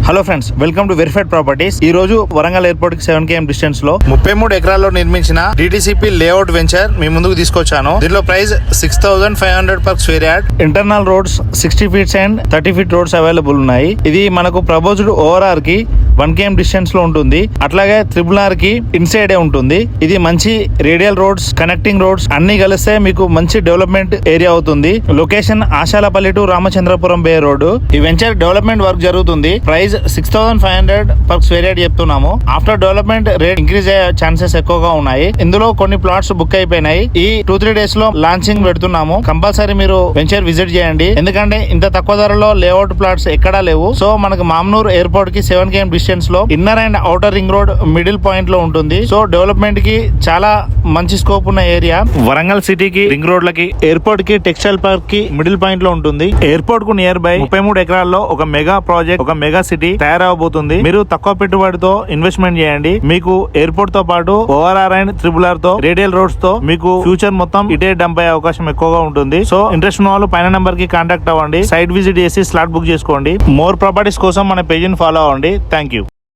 Hello friends, welcome to verified properties. ఈ రోజు Warangal airport కి 7 km డిస్టెన్స్ లో 33 ఎకరాల్లో నిర్మించిన డిటిసిపి లేఅవుట్ వెంచర్ మీ ముందుకు తీసుకొచ్చాను. దీనిలో price 6500 per square yard. Internal roads 60 feets and 30 feet roads available ఉన్నాయి. ఇది మనకు ప్రపోజ్డ్ ఓఆర్ఆర్ కి 1 km డిస్టెన్స్ లో ఉంటుంది. అట్లాగే RRR కి ఇన్సైడ్ ఉంటుంది. ఇది మంచి రేడియల్ రోడ్స్, కనెక్టింగ్ రోడ్స్ అన్ని కలిస్తే మీకు మంచి డెవలప్మెంట్ ఏరియా అవుతుంది. లొకేషన్ ఆశాలపల్లి టు రామచంద్రపురం బే రోడ్. ఈ వెంచర్ డెవలప్మెంట్ వర్క్ జరుగుతుంది. ప్రైస్ 6500 పర్ స్క్వేర్ యార్డ్ చెప్తున్నాము. ఆఫ్టర్ డెవలప్మెంట్ రేట్ ఇంక్రీజ్ అయ్యే ఛాన్సెస్ ఎక్కువగా ఉన్నాయి. ఇందులో కొన్ని ప్లాట్స్ బుక్ అయిపోయినాయి. ఈ 2-3 డేస్ లో లాంచింగ్ పెడుతున్నాము. కంపల్సరీ మీరు వెంచర్ విజిట్ చేయండి. ఎందుకంటే ఇంత తక్కువ ధరలో లేఅవుట్ ప్లాట్స్ ఎక్కడా లేవు. సో మనకు మామ్నూర్ ఎయిర్పోర్ట్ కి 7 km డిస్టెన్స్ లో inner and outer ring road middle point లో ఉంటుంది. సో డెవలప్మెంట్ కి చాలా మంచి స్కోప్ ఉన్న ఏరియా. వరంగల్ సిటీకి రింగ్ రోడ్ లకి, ఎయిర్పోర్ట్ కి, టెక్స్టైల్ పార్క్ కి మిడిల్ పాయింట్ లో ఉంటుంది. ఎయిర్పోర్ట్ కు నియర్ బై 33 ఎకరాల్లో ఒక మెగా ప్రాజెక్ట్, ఒక మెగా సిటీ తయారవబోతుంది. మీరు తక్కువ పెట్టుబడితో ఇన్వెస్ట్మెంట్ చేయండి. మీకు ఎయిర్పోర్ట్ తో పాటు ఓఆర్ఆర్ అండ్ RRR తో, రేడియల్ రోడ్స్ తో మీకు ఫ్యూచర్ మొత్తం ఇటే డంప్ అయ్యే అవకాశం ఎక్కువగా ఉంటుంది. సో ఇంట్రెస్ట్ ఉన్న వాళ్ళు పైన నెంబర్ కి కాంటాక్ట్ అవ్వండి. సైట్ విజిట్ చేసి స్లాట్ బుక్ చేసుకోండి. మోర్ ప్రాపర్టీస్ కోసం మన పేజ్ ని ఫాలో అవ్వండి. Thank you.